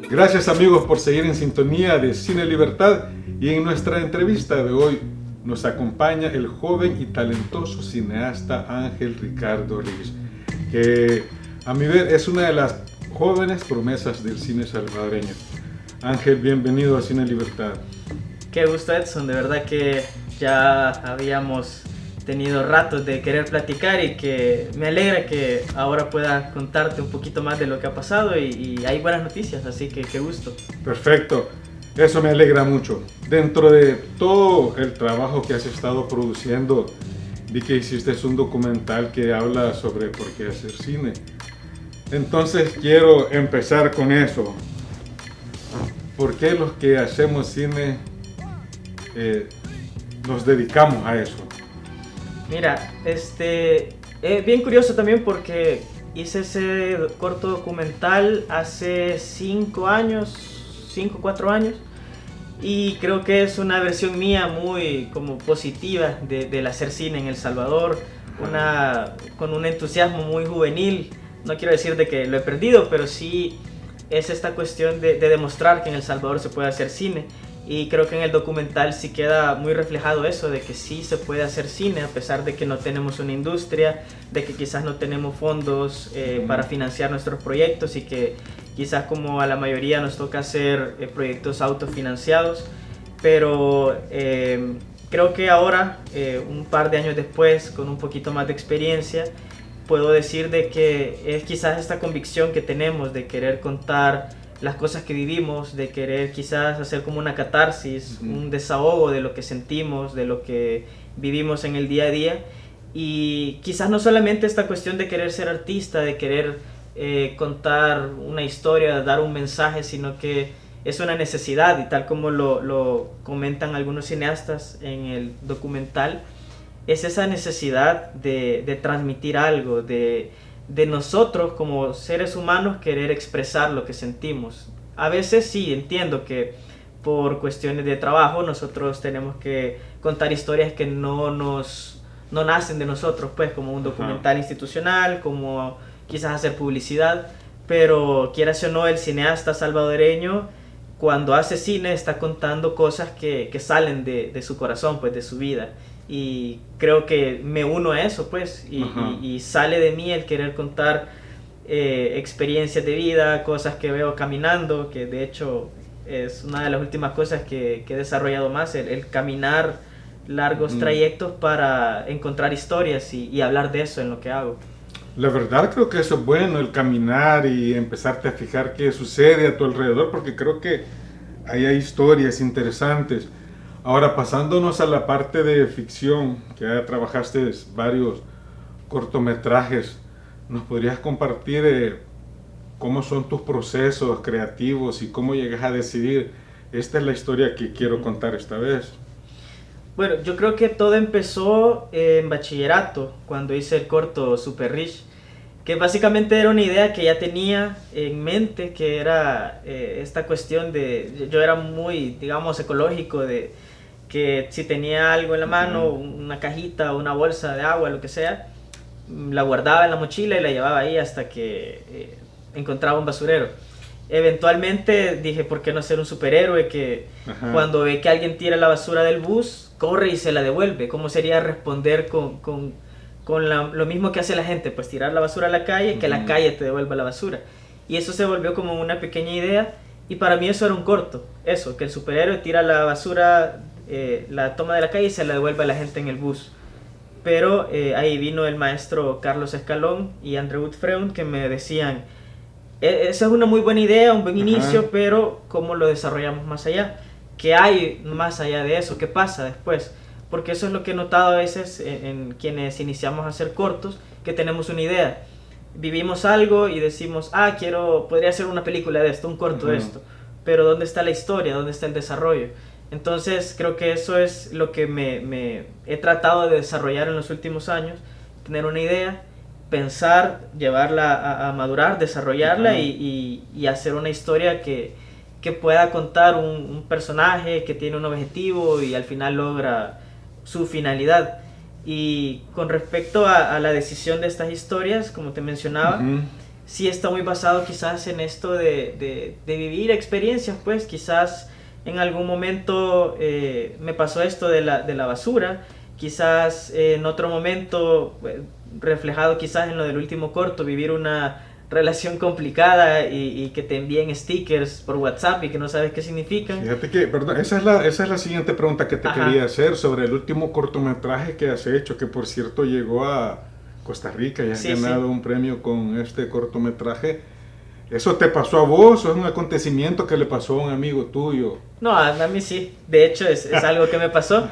Gracias amigos por seguir en sintonía de Cine Libertad, y en nuestra entrevista de hoy nos acompaña el joven y talentoso cineasta Ángel Ricardo Risch, que a mi ver es una de las jóvenes promesas del cine salvadoreño. Ángel, bienvenido a Cine Libertad. Qué gusto, Edson, de verdad que ya habíamos tenido ratos de querer platicar y que me alegra que ahora pueda contarte un poquito más de lo que ha pasado y hay buenas noticias, así que qué gusto. Perfecto, eso me alegra mucho. Dentro de todo el trabajo que has estado produciendo, vi que hiciste un documental que habla sobre por qué hacer cine. Entonces quiero empezar con eso. ¿Por qué los que hacemos cine nos dedicamos a eso? Mira, es bien curioso también porque hice ese corto documental hace 5 años, 4 años, y creo que es una versión mía muy como positiva del hacer cine en El Salvador, con un entusiasmo muy juvenil. No quiero decir de que lo he perdido, pero sí es esta cuestión de demostrar que en El Salvador se puede hacer cine. Y creo que en el documental sí queda muy reflejado eso, de que sí se puede hacer cine a pesar de que no tenemos una industria, de que quizás no tenemos fondos para financiar nuestros proyectos y que quizás como a la mayoría nos toca hacer proyectos autofinanciados. Pero creo que ahora, un par de años después, con un poquito más de experiencia, puedo decir de que es quizás esta convicción que tenemos de querer contar las cosas que vivimos, de querer quizás hacer como una catarsis, un desahogo de lo que sentimos, de lo que vivimos en el día a día. Y quizás no solamente esta cuestión de querer ser artista, de querer contar una historia, dar un mensaje, sino que es una necesidad, y tal como lo comentan algunos cineastas en el documental, es esa necesidad de transmitir algo, de nosotros como seres humanos querer expresar lo que sentimos. A veces sí, entiendo que por cuestiones de trabajo nosotros tenemos que contar historias que no nacen de nosotros, pues, como un documental institucional, como quizás hacer publicidad, pero quieras o no, el cineasta salvadoreño cuando hace cine está contando cosas que salen de su corazón, pues, de su vida. Y creo que me uno a eso, pues, y sale de mí el querer contar experiencias de vida, cosas que veo caminando, que de hecho es una de las últimas cosas que he desarrollado más, el caminar largos trayectos para encontrar historias y hablar de eso en lo que hago. La verdad creo que eso es bueno, el caminar y empezarte a fijar qué sucede a tu alrededor, porque creo que ahí hay historias interesantes. Ahora, pasándonos a la parte de ficción, que ya trabajaste varios cortometrajes, ¿nos podrías compartir cómo son tus procesos creativos y cómo llegas a decidir, esta es la historia que quiero contar esta vez? Bueno, yo creo que todo empezó en bachillerato, cuando hice el corto Super Rich, que básicamente era una idea que ya tenía en mente, que era esta cuestión de, yo era muy, digamos, ecológico, de que si tenía algo en la mano, una cajita o una bolsa de agua, lo que sea, la guardaba en la mochila y la llevaba ahí hasta que encontraba un basurero. Eventualmente dije, ¿por qué no ser un superhéroe que cuando ve que alguien tira la basura del bus, corre y se la devuelve? ¿Cómo sería responder con lo mismo que hace la gente? Pues tirar la basura a la calle, que la calle te devuelva la basura. Y eso se volvió como una pequeña idea, y para mí eso era un corto. Eso, que el superhéroe tira la basura, la toma de la calle y se la devuelve a la gente en el bus. Pero ahí vino el maestro Carlos Escalón y André Freund, que me decían, esa es una muy buena idea, un buen inicio, pero ¿cómo lo desarrollamos más allá? ¿Qué hay más allá de eso? ¿Qué pasa después? Porque eso es lo que he notado a veces en quienes iniciamos a hacer cortos, que tenemos una idea, vivimos algo y decimos, podría hacer una película de esto, un corto de esto, pero ¿dónde está la historia? ¿Dónde está el desarrollo? Entonces creo que eso es lo que me he tratado de desarrollar en los últimos años, tener una idea, pensar, llevarla a madurar, desarrollarla y hacer una historia que pueda contar un personaje que tiene un objetivo y al final logra su finalidad. Y con respecto a la decisión de estas historias, como te mencionaba, sí está muy basado quizás en esto de vivir experiencias, pues quizás en algún momento me pasó esto de la basura, quizás en otro momento, reflejado quizás en lo del último corto, vivir una relación complicada y que te envíen stickers por WhatsApp y que no sabes qué significan. Fíjate que, perdón, esa es la siguiente pregunta que te quería hacer sobre el último cortometraje que has hecho, que por cierto llegó a Costa Rica y has ganado un premio con este cortometraje. ¿Eso te pasó a vos o es un acontecimiento que le pasó a un amigo tuyo? No, a mí sí. De hecho, es algo que me pasó.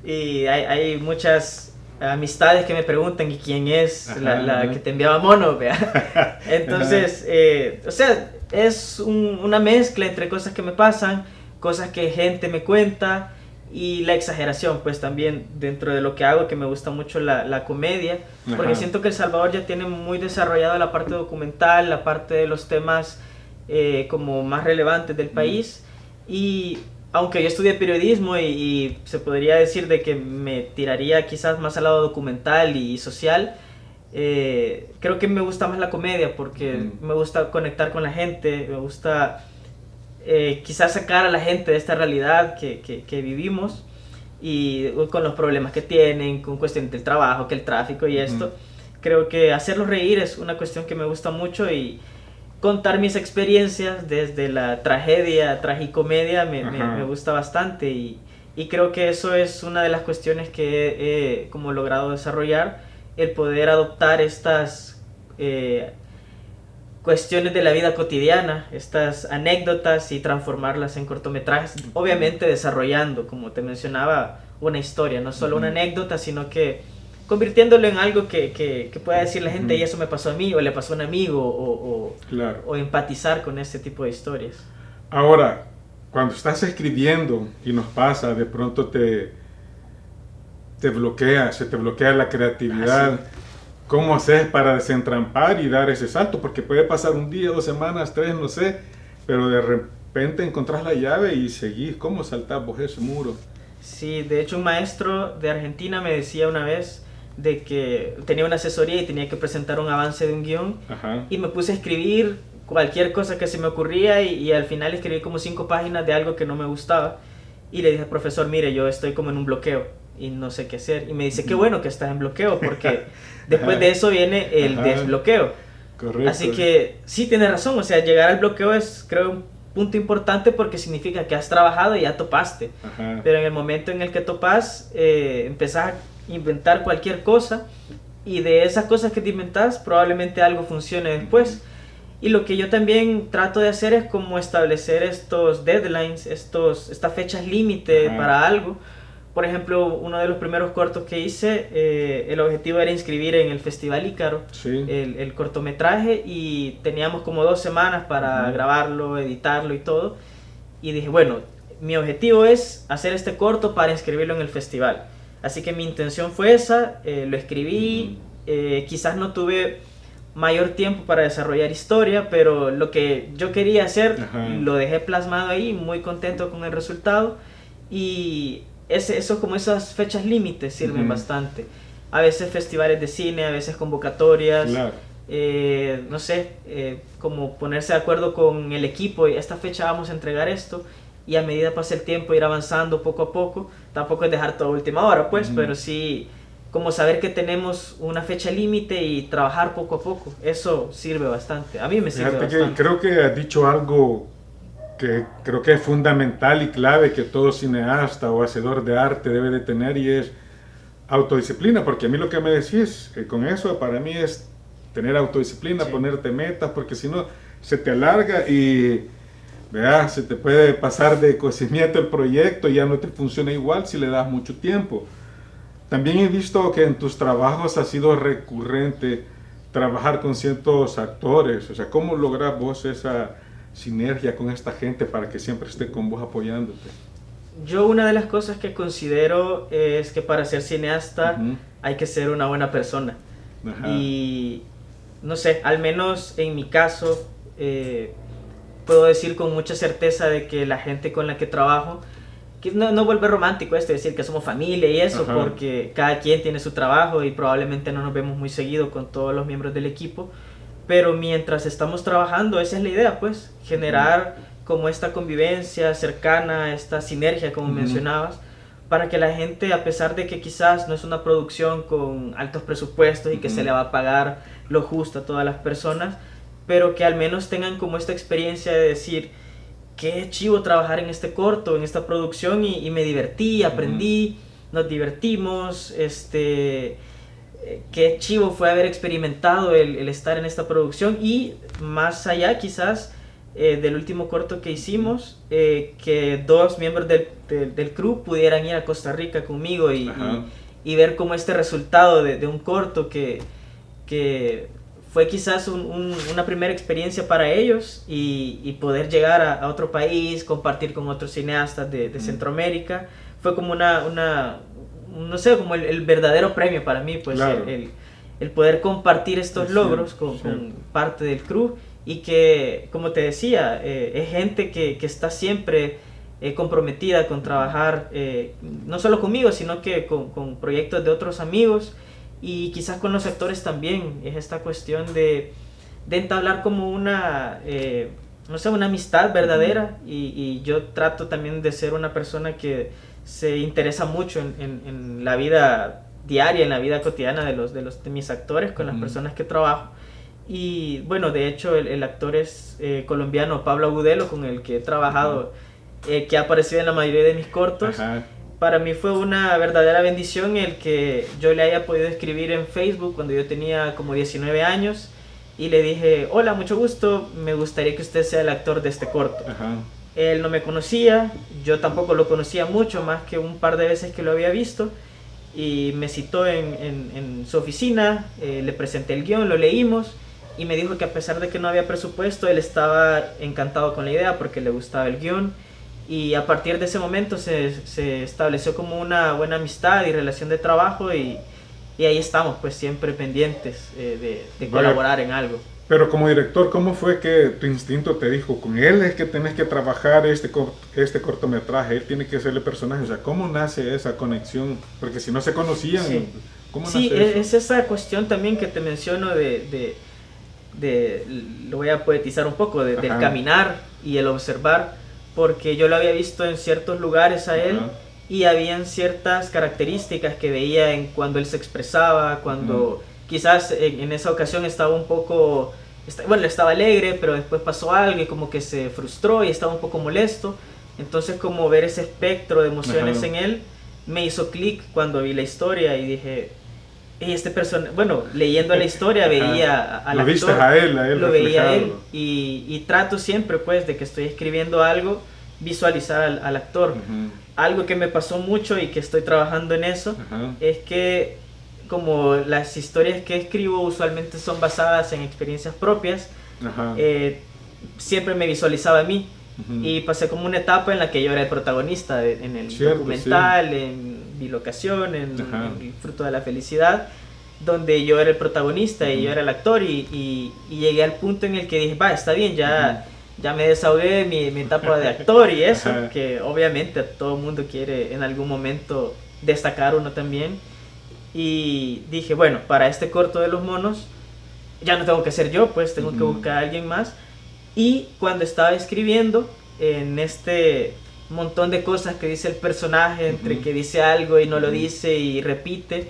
Y hay muchas amistades que me preguntan, ¿y quién es la que te enviaba mono? ¿Vea? Entonces, o sea, es una mezcla entre cosas que me pasan, cosas que gente me cuenta y la exageración, pues también dentro de lo que hago, que me gusta mucho la comedia, porque siento que El Salvador ya tiene muy desarrollada la parte documental, la parte de los temas como más relevantes del país, y aunque yo estudié periodismo y se podría decir de que me tiraría quizás más al lado documental y social, creo que me gusta más la comedia porque me gusta conectar con la gente, me gusta quizás sacar a la gente de esta realidad que vivimos y con los problemas que tienen, con cuestiones del trabajo, que el tráfico y esto. Creo que hacerlos reír es una cuestión que me gusta mucho y contar mis experiencias desde la tragedia, tragicomedia, me gusta bastante y creo que eso es una de las cuestiones que he como logrado desarrollar, el poder adoptar estas cuestiones de la vida cotidiana, estas anécdotas y transformarlas en cortometrajes, obviamente desarrollando, como te mencionaba, una historia, no solo una anécdota, sino que convirtiéndolo en algo que pueda decir la gente, y eso me pasó a mí, o le pasó a un amigo, o empatizar con este tipo de historias. Ahora, cuando estás escribiendo y nos pasa, de pronto te bloquea, se te bloquea la creatividad. ¿Cómo haces para desentrampar y dar ese salto? Porque puede pasar un día, 2 semanas, 3, no sé, pero de repente encontrás la llave y seguís. ¿Cómo saltás vos ese muro? Sí, de hecho un maestro de Argentina me decía una vez de que tenía una asesoría y tenía que presentar un avance de un guión y me puse a escribir cualquier cosa que se me ocurría y al final escribí como 5 páginas de algo que no me gustaba y le dije al profesor, mire, yo estoy como en un bloqueo y no sé qué hacer, y me dice, qué bueno que estás en bloqueo porque después de eso viene el desbloqueo. Correcto. Así que sí, tienes razón, o sea, llegar al bloqueo es, creo, un punto importante porque significa que has trabajado y ya topaste. Pero en el momento en el que topas, empezás a inventar cualquier cosa y de esas cosas que te inventas probablemente algo funcione después. Y lo que yo también trato de hacer es como establecer estos deadlines, estas fechas límite para algo. Por ejemplo, uno de los primeros cortos que hice, el objetivo era inscribir en el Festival Ícaro el cortometraje y teníamos como 2 semanas para grabarlo, editarlo y todo. Y dije, bueno, mi objetivo es hacer este corto para inscribirlo en el festival. Así que mi intención fue esa, lo escribí, quizás no tuve mayor tiempo para desarrollar historia, pero lo que yo quería hacer lo dejé plasmado ahí, muy contento con el resultado. Y eso, como esas fechas límites sirven bastante. A veces festivales de cine, a veces convocatorias, no sé, como ponerse de acuerdo con el equipo, y esta fecha vamos a entregar esto, y a medida pasa el tiempo ir avanzando poco a poco. Tampoco es dejar todo a última hora, pues, pero sí como saber que tenemos una fecha límite y trabajar poco a poco. Eso sirve bastante, a mí me sirve bastante. Creo que has dicho algo que creo que es fundamental y clave que todo cineasta o hacedor de arte debe de tener, y es autodisciplina, porque a mí lo que me decís con eso para mí es tener autodisciplina, ponerte metas, porque si no se te alarga y se te puede pasar de cocimiento el proyecto y ya no te funciona igual si le das mucho tiempo. También he visto que en tus trabajos ha sido recurrente trabajar con ciertos actores, o sea, ¿cómo logras vos esa sinergia con esta gente para que siempre esté con vos apoyándote? Yo una de las cosas que considero es que para ser cineasta hay que ser una buena persona. Y no sé, al menos en mi caso puedo decir con mucha certeza de que la gente con la que trabajo, que no vuelve romántico esto, decir que somos familia y eso, porque cada quien tiene su trabajo y probablemente no nos vemos muy seguido con todos los miembros del equipo, pero mientras estamos trabajando, esa es la idea, pues, generar como esta convivencia cercana, esta sinergia, como mencionabas, para que la gente, a pesar de que quizás no es una producción con altos presupuestos y que se le va a pagar lo justo a todas las personas, pero que al menos tengan como esta experiencia de decir, qué chivo trabajar en este corto, en esta producción, y me divertí, aprendí, nos divertimos, qué chivo fue haber experimentado el estar en esta producción, y más allá quizás del último corto que hicimos, que 2 miembros del crew pudieran ir a Costa Rica conmigo y ver como este resultado de un corto que fue quizás una primera experiencia para ellos, y poder llegar a otro país, compartir con otros cineastas de Centroamérica, fue como no sé, como el verdadero premio para mí, pues, claro. el poder compartir estos logros con parte del crew, y que, como te decía, es gente que está siempre comprometida con trabajar, no solo conmigo, sino que con proyectos de otros amigos, y quizás con los actores también. Es esta cuestión de entablar como una, no sé, una amistad verdadera, y yo trato también de ser una persona que se interesa mucho en la vida diaria, en la vida cotidiana de mis actores, con las personas que trabajo. Y bueno, de hecho el actor es colombiano, Pablo Agudelo, con el que he trabajado, que ha aparecido en la mayoría de mis cortos. Para mí fue una verdadera bendición el que yo le haya podido escribir en Facebook cuando yo tenía como 19 años, y le dije, hola, mucho gusto, me gustaría que usted sea el actor de este corto. Él no me conocía, yo tampoco lo conocía mucho, más que un par de veces que lo había visto, y me citó en su oficina, le presenté el guión, lo leímos, y me dijo que a pesar de que no había presupuesto, él estaba encantado con la idea porque le gustaba el guión, y a partir de ese momento se estableció como una buena amistad y relación de trabajo, y ahí estamos, pues, siempre pendientes de colaborar en algo. Pero como director, ¿cómo fue que tu instinto te dijo, con él es que tenés que trabajar este cortometraje, él tiene que ser el personaje? O sea, ¿cómo nace esa conexión? Porque si no se conocían, ¿cómo nace eso? Sí, es esa cuestión también que te menciono lo voy a poetizar un poco, del caminar y el observar, porque yo lo había visto en ciertos lugares a él, y habían ciertas características que veía en cuando él se expresaba, cuando quizás en esa ocasión estaba un poco, bueno, estaba alegre, pero después pasó algo y como que se frustró y estaba un poco molesto. Entonces, como ver ese espectro de emociones en él me hizo clic cuando vi la historia, y dije, este personaje, bueno, leyendo la historia veía al actor, lo viste a él lo veía a él, y trato siempre, pues, de que estoy escribiendo algo, visualizar al actor. Algo que me pasó mucho y que estoy trabajando en eso, es que como las historias que escribo usualmente son basadas en experiencias propias, siempre me visualizaba a mí, y pasé como una etapa en la que yo era el protagonista en el documental, en Bilocación, en El Fruto de la Felicidad, donde yo era el protagonista y yo era el actor, y llegué al punto en el que dije, va, está bien, ya me desahogué mi etapa de actor y eso, que obviamente todo el mundo quiere en algún momento destacar uno también. Y dije, bueno, para este corto de los monos ya no tengo que ser yo, pues tengo que buscar a alguien más. Y cuando estaba escribiendo, en este montón de cosas que dice el personaje, entre que dice algo y no lo dice y repite,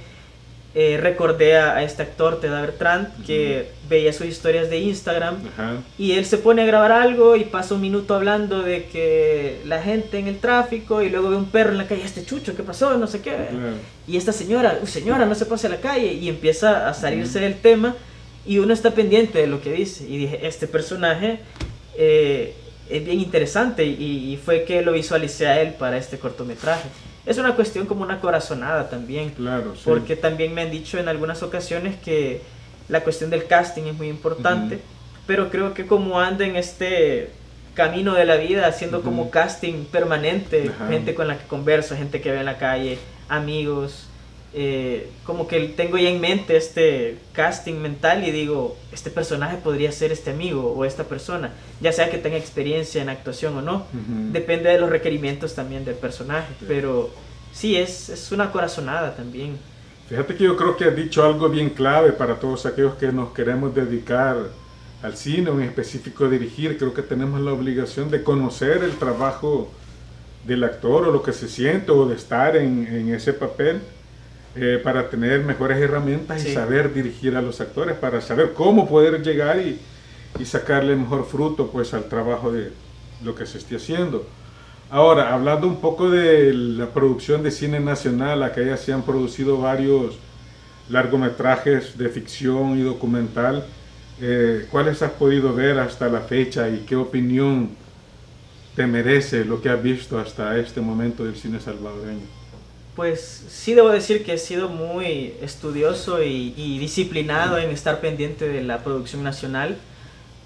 recordé a este actor, Teda Bertrand, que veía sus historias de Instagram, y él se pone a grabar algo y pasa un minuto hablando de que la gente en el tráfico, y luego ve un perro en la calle, este chucho, ¿qué pasó? No sé qué. Y esta señora, no se pase a la calle, y empieza a salirse del tema, y uno está pendiente de lo que dice, y dije, este personaje es bien interesante, y fue que lo visualicé a él para este cortometraje. Es una cuestión como una corazonada también, porque también me han dicho en algunas ocasiones que la cuestión del casting es muy importante, pero creo que como ando en este camino de la vida haciendo como casting permanente, gente con la que converso, gente que veo en la calle, amigos, como que tengo ya en mente este casting mental, y digo, este personaje podría ser este amigo o esta persona, ya sea que tenga experiencia en actuación o no, depende de los requerimientos también del personaje, pero sí, es una corazonada también. Fíjate que yo creo que has dicho algo bien clave para todos aquellos que nos queremos dedicar al cine, o en específico dirigir, creo que tenemos la obligación de conocer el trabajo del actor o lo que se siente o de estar en ese papel para tener mejores herramientas y saber dirigir a los actores, para saber cómo poder llegar y sacarle mejor fruto pues al trabajo de lo que se esté haciendo. Ahora, hablando un poco de la producción de cine nacional, acá ya se han producido varios largometrajes de ficción y documental. ¿Cuáles has podido ver hasta la fecha y qué opinión te merece lo que has visto hasta este momento del cine salvadoreño? Pues sí debo decir que he sido muy estudioso y disciplinado en estar pendiente de la producción nacional.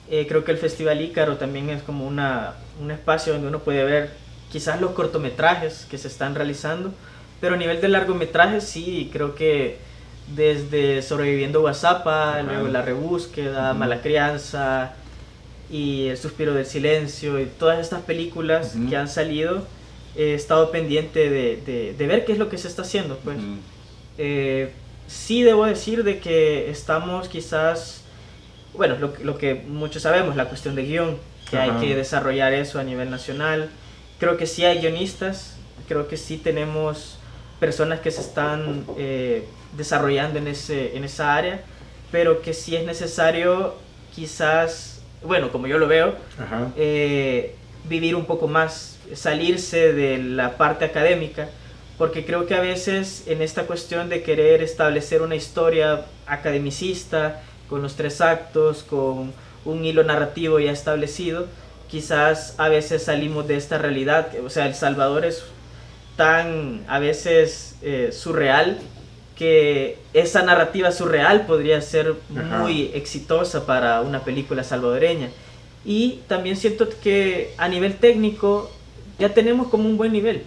Creo que el Festival Ícaro también es como un espacio donde uno puede ver quizás los cortometrajes que se están realizando, pero a nivel de largometrajes sí, creo que desde Sobreviviendo Guazapa, luego La Rebúsqueda, Mala Crianza y El Suspiro del Silencio y todas estas películas que han salido, he estado pendiente de ver qué es lo que se está haciendo. Pues. Sí debo decir de que estamos quizás, bueno, lo que muchos sabemos, la cuestión de guión, que hay que desarrollar eso a nivel nacional. Creo que sí hay guionistas, creo que sí tenemos personas que se están desarrollando en esa área, pero que sí es necesario quizás, bueno, como yo lo veo, vivir un poco más, salirse de la parte académica, porque creo que a veces en esta cuestión de querer establecer una historia academicista, con los 3 actos, con un hilo narrativo ya establecido, quizás a veces salimos de esta realidad. O sea, El Salvador es tan a veces surreal, que esa narrativa surreal podría ser muy exitosa para una película salvadoreña. Y también siento que a nivel técnico ya tenemos como un buen nivel.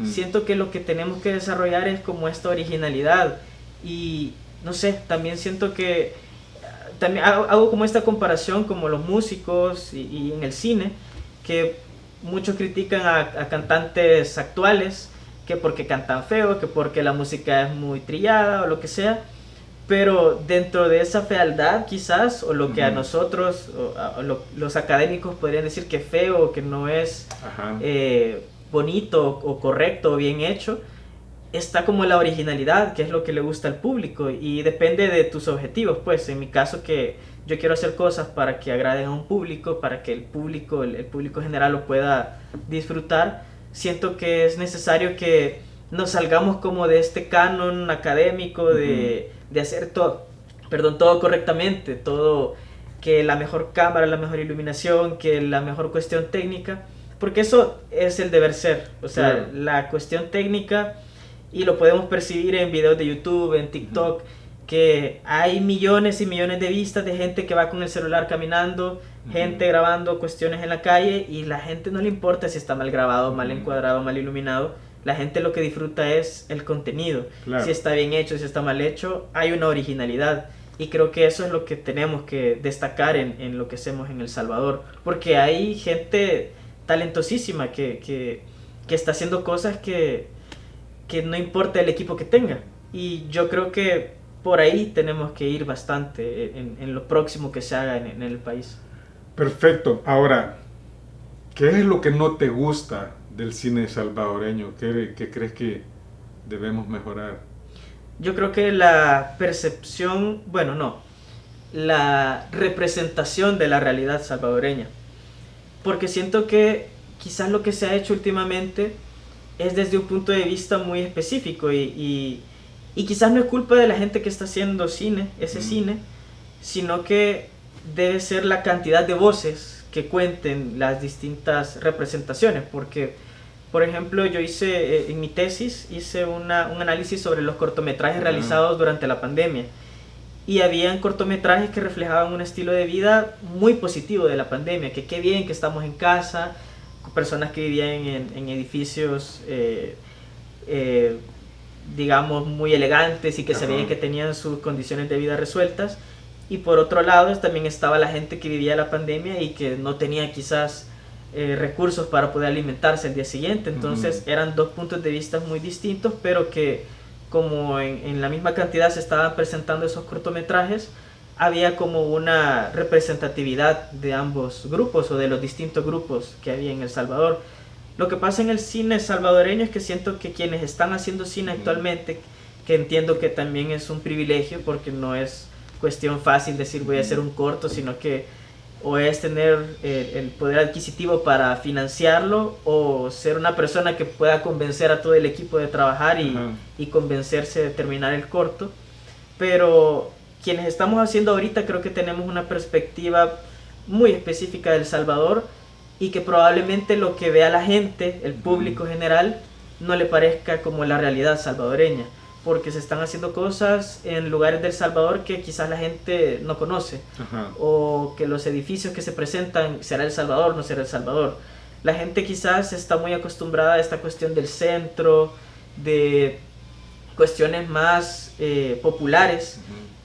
Siento que lo que tenemos que desarrollar es como esta originalidad. Y no sé, también siento que también hago como esta comparación como los músicos y en el cine, que muchos critican a cantantes actuales, que porque cantan feo, que porque la música es muy trillada o lo que sea, pero dentro de esa fealdad quizás, o lo que a nosotros, los académicos podrían decir que es feo o que no es bonito o correcto o bien hecho, está como la originalidad, que es lo que le gusta al público, y depende de tus objetivos. Pues en mi caso, que yo quiero hacer cosas para que agraden a un público, para que el público general lo pueda disfrutar, siento que es necesario que nos salgamos como de este canon académico de hacer todo correctamente, todo, que la mejor cámara, la mejor iluminación, que la mejor cuestión técnica, porque eso es el deber ser. O sea, la cuestión técnica, y lo podemos percibir en videos de YouTube, en TikTok, que hay millones y millones de vistas de gente que va con el celular caminando, gente grabando cuestiones en la calle, y la gente no le importa si está mal grabado, mal encuadrado, mal iluminado. La gente lo que disfruta es el contenido. Si está bien hecho, si está mal hecho, hay una originalidad. Y creo que eso es lo que tenemos que destacar en lo que hacemos en El Salvador, porque hay gente talentosísima que está haciendo cosas que no importa el equipo que tenga. Y yo creo que por ahí tenemos que ir bastante en lo próximo que se haga en el país. Perfecto. Ahora, ¿qué es lo que no te gusta del cine salvadoreño? ¿Qué crees que debemos mejorar? Yo creo que la percepción, la representación de la realidad salvadoreña. Porque siento que quizás lo que se ha hecho últimamente es desde un punto de vista muy específico, y quizás no es culpa de la gente que está haciendo cine, sino que debe ser la cantidad de voces que cuenten las distintas representaciones. Porque, por ejemplo, yo hice en mi tesis un análisis sobre los cortometrajes realizados durante la pandemia, y habían cortometrajes que reflejaban un estilo de vida muy positivo de la pandemia, que qué bien que estamos en casa, personas que vivían en edificios digamos muy elegantes y que se veían que tenían sus condiciones de vida resueltas, y por otro lado también estaba la gente que vivía la pandemia y que no tenía quizás recursos para poder alimentarse el día siguiente. Entonces eran dos puntos de vista muy distintos, pero que como en la misma cantidad se estaban presentando esos cortometrajes, había como una representatividad de ambos grupos o de los distintos grupos que había en El Salvador. Lo que pasa en el cine salvadoreño es que siento que quienes están haciendo cine actualmente, que entiendo que también es un privilegio porque no es cuestión fácil decir voy a hacer un corto, sino que o es tener el poder adquisitivo para financiarlo o ser una persona que pueda convencer a todo el equipo de trabajar y convencerse de terminar el corto. Pero quienes estamos haciendo ahorita creo que tenemos una perspectiva muy específica de El Salvador y que probablemente lo que vea la gente, el público general, no le parezca como la realidad salvadoreña, porque se están haciendo cosas en lugares del Salvador que quizás la gente no conoce, o que los edificios que se presentan, ¿será El Salvador? ¿No será El Salvador? La gente quizás está muy acostumbrada a esta cuestión del centro, de cuestiones más populares,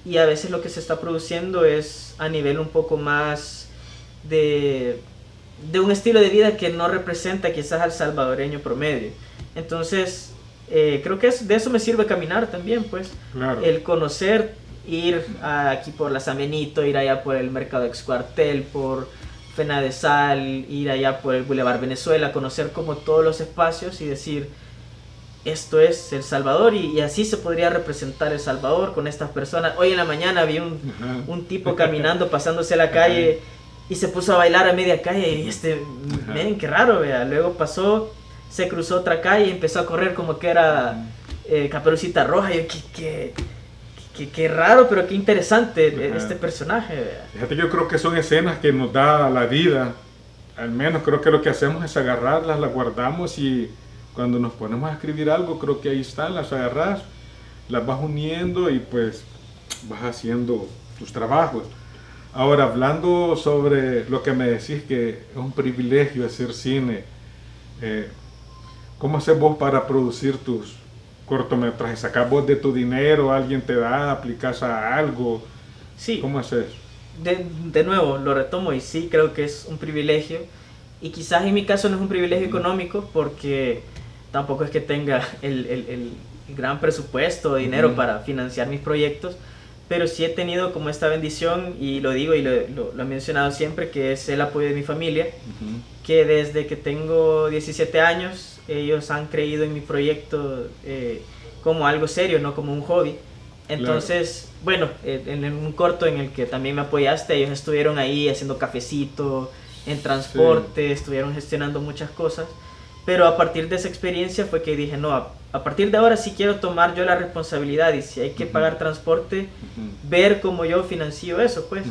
y a veces lo que se está produciendo es a nivel un poco más de un estilo de vida que no representa quizás al salvadoreño promedio. Entonces creo que de eso me sirve caminar también, pues. Claro. El conocer, ir aquí por la San Benito, ir allá por el Mercado Excuartel, por Fena de Sal, ir allá por el Boulevard Venezuela, conocer como todos los espacios y decir, esto es El Salvador, y así se podría representar El Salvador con estas personas. Hoy en la mañana vi un tipo caminando, pasándose la calle y se puso a bailar a media calle y miren qué raro, vea. Luego pasó, se cruzó otra calle y empezó a correr como que era Caperucita Roja. Y yo, qué raro, pero qué interesante este personaje, vea. Fíjate, yo creo que son escenas que nos da la vida. Al menos creo que lo que hacemos es agarrarlas, las guardamos y cuando nos ponemos a escribir algo, creo que ahí están, las agarras, las vas uniendo y pues vas haciendo tus trabajos. Ahora, hablando sobre lo que me decís que es un privilegio hacer cine, ¿cómo haces vos para producir tus cortometrajes? ¿Sacás vos de tu dinero? ¿Alguien te da? ¿Aplicas a algo? Sí. ¿Cómo haces? De nuevo, lo retomo y sí creo que es un privilegio. Y quizás en mi caso no es un privilegio económico porque tampoco es que tenga el gran presupuesto o dinero para financiar mis proyectos, pero sí he tenido como esta bendición, y lo digo y lo he mencionado siempre, que es el apoyo de mi familia, que desde que tengo 17 años ellos han creído en mi proyecto como algo serio, no como un hobby. Entonces, bueno, en un corto en el que también me apoyaste, ellos estuvieron ahí haciendo cafecito, en transporte, estuvieron gestionando muchas cosas. Pero a partir de esa experiencia fue que dije, no, a partir de ahora sí quiero tomar yo la responsabilidad, y si hay que pagar transporte, ver cómo yo financio eso, pues.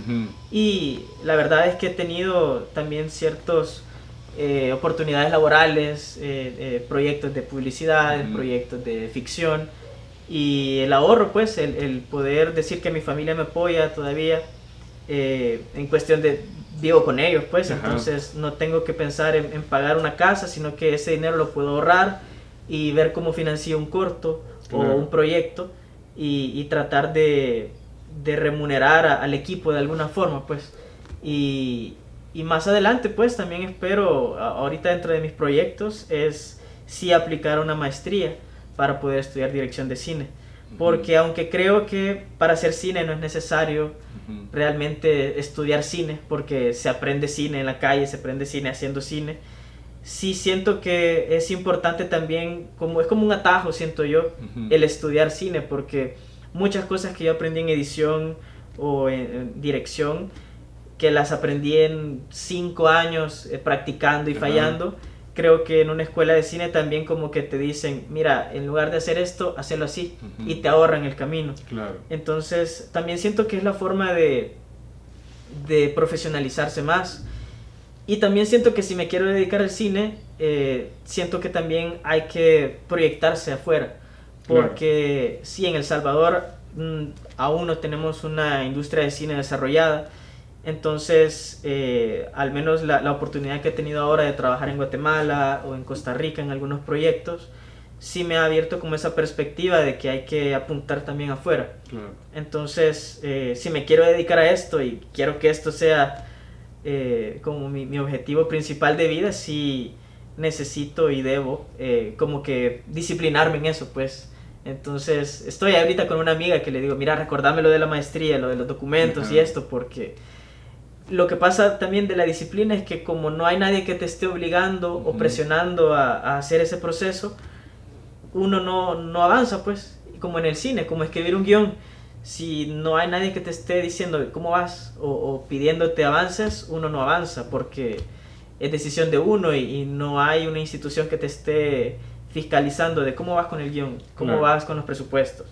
Y la verdad es que he tenido también ciertas oportunidades laborales, proyectos de publicidad, proyectos de ficción, y el ahorro, pues, el poder decir que mi familia me apoya todavía, en cuestión de vivo con ellos, pues. Entonces no tengo que pensar en pagar una casa, sino que ese dinero lo puedo ahorrar y ver cómo financio un corto o un proyecto, y tratar de remunerar al equipo de alguna forma, pues. Y más adelante, pues, también espero, ahorita dentro de mis proyectos, es sí aplicar una maestría para poder estudiar dirección de cine. Porque aunque creo que para hacer cine no es necesario realmente estudiar cine, porque se aprende cine en la calle, se aprende cine haciendo cine, sí siento que es importante también, es como un atajo, siento yo, el estudiar cine, porque muchas cosas que yo aprendí en edición o en dirección, que las aprendí en 5 años practicando y fallando, creo que en una escuela de cine también como que te dicen, mira, en lugar de hacer esto, hazlo así, y te ahorran el camino. Claro. Entonces también siento que es la forma de profesionalizarse más. Y también siento que si me quiero dedicar al cine, siento que también hay que proyectarse afuera. Porque sí, en El Salvador aún no tenemos una industria de cine desarrollada. Entonces, al menos la oportunidad que he tenido ahora de trabajar en Guatemala o en Costa Rica en algunos proyectos, sí me ha abierto como esa perspectiva de que hay que apuntar también afuera. Entonces, si me quiero dedicar a esto y quiero que esto sea como mi objetivo principal de vida, sí necesito y debo como que disciplinarme en eso, pues. Entonces, estoy ahorita con una amiga que le digo, mira, recordame lo de la maestría, lo de los documentos y esto, porque lo que pasa también de la disciplina es que como no hay nadie que te esté obligando o presionando a hacer ese proceso, uno no avanza, pues, como en el cine, como escribir un guión. Si no hay nadie que te esté diciendo cómo vas o pidiéndote avances, uno no avanza porque es decisión de uno y no hay una institución que te esté fiscalizando de cómo vas con el guión, cómo vas con los presupuestos.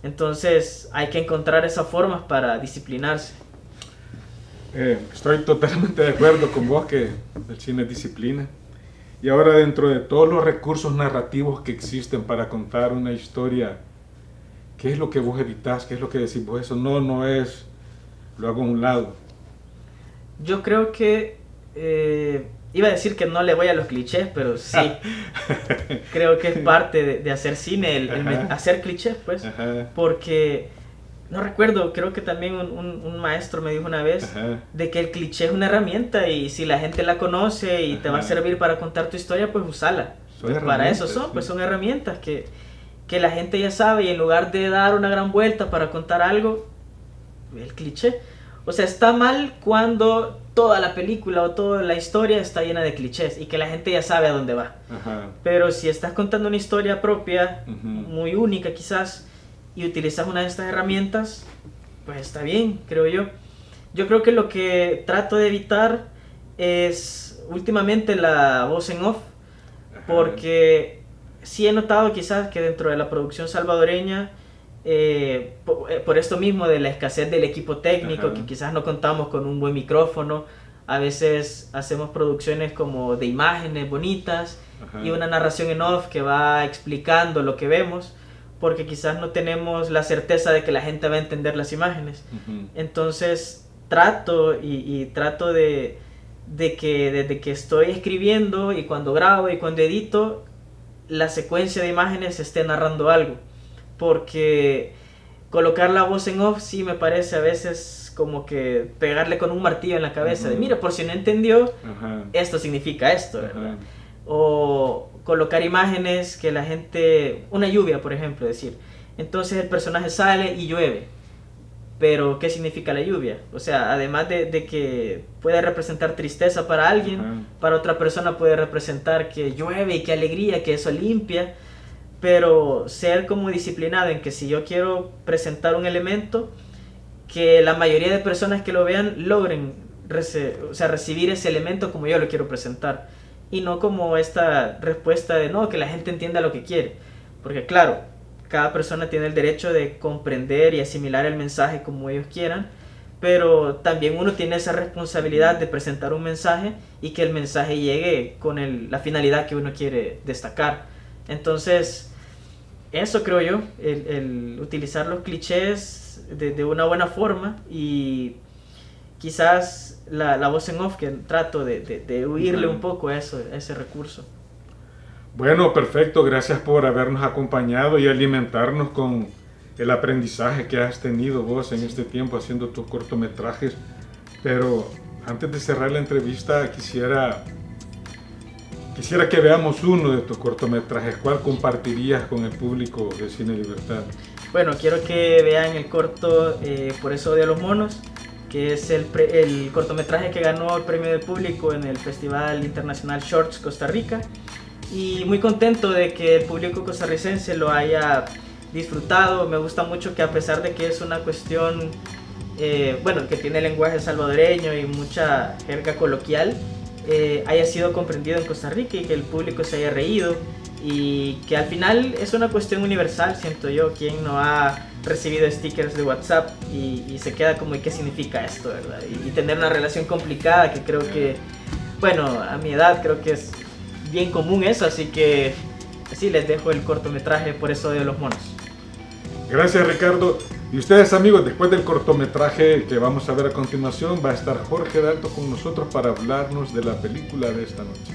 Entonces hay que encontrar esas formas para disciplinarse. Estoy totalmente de acuerdo con vos que el cine es disciplina. Y ahora, dentro de todos los recursos narrativos que existen para contar una historia, ¿qué es lo que vos evitás? ¿Qué es lo que decís vos? Eso no es, lo hago a un lado. Yo creo que, iba a decir que no le voy a los clichés, pero sí, creo que es parte de hacer cine, el hacer clichés, pues, porque, no recuerdo, creo que también un maestro me dijo una vez de que el cliché es una herramienta y si la gente la conoce y te va a servir para contar tu historia, pues usala. Para eso son, pues son herramientas que la gente ya sabe y en lugar de dar una gran vuelta para contar algo, el cliché. O sea, está mal cuando toda la película o toda la historia está llena de clichés y que la gente ya sabe a dónde va. Pero si estás contando una historia propia, muy única quizás, y utilizas una de estas herramientas, pues está bien, creo yo. Yo creo que lo que trato de evitar es últimamente la voz en off, porque sí he notado quizás que dentro de la producción salvadoreña, por esto mismo de la escasez del equipo técnico, que quizás no contamos con un buen micrófono, a veces hacemos producciones como de imágenes bonitas y una narración en off que va explicando lo que vemos, porque quizás no tenemos la certeza de que la gente va a entender las imágenes. Entonces trato de que desde que estoy escribiendo y cuando grabo y cuando edito, la secuencia de imágenes esté narrando algo, porque colocar la voz en off sí me parece a veces como que pegarle con un martillo en la cabeza, de mira, por si no entendió, esto significa esto, ¿verdad? O colocar imágenes que la gente, una lluvia por ejemplo, decir, entonces el personaje sale y llueve, pero ¿qué significa la lluvia? O sea, además de que puede representar tristeza para alguien, para otra persona puede representar que llueve y qué alegría, que eso limpia, pero ser como disciplinado en que si yo quiero presentar un elemento, que la mayoría de personas que lo vean logren recibir ese elemento como yo lo quiero presentar, y no como esta respuesta de no, que la gente entienda lo que quiere, porque claro, cada persona tiene el derecho de comprender y asimilar el mensaje como ellos quieran, pero también uno tiene esa responsabilidad de presentar un mensaje y que el mensaje llegue con la finalidad que uno quiere destacar. Entonces, eso creo yo, el utilizar los clichés de una buena forma, y quizás la voz en off, que trato de huirle un poco a ese recurso. Bueno, perfecto, gracias por habernos acompañado y alimentarnos con el aprendizaje que has tenido vos en este tiempo haciendo tus cortometrajes. Pero antes de cerrar la entrevista quisiera que veamos uno de tus cortometrajes. ¿Cuál compartirías con el público de Cine Libertad? Bueno, quiero que vean el corto Por eso odio a los monos, que es el cortometraje que ganó el premio del público en el Festival Internacional Shorts Costa Rica, y muy contento de que el público costarricense lo haya disfrutado. Me gusta mucho que a pesar de que es una cuestión, que tiene lenguaje salvadoreño y mucha jerga coloquial, haya sido comprendido en Costa Rica y que el público se haya reído, y que al final es una cuestión universal, siento yo. ¿Quién no ha recibido stickers de WhatsApp y se queda como, ¿y qué significa esto, verdad? Y tener una relación complicada, que creo que, bueno, a mi edad creo que es bien común eso, así que sí, les dejo el cortometraje Por eso odio a los monos. Gracias, Ricardo. Y ustedes, amigos, después del cortometraje que vamos a ver a continuación, va a estar Jorge Dalto con nosotros para hablarnos de la película de esta noche.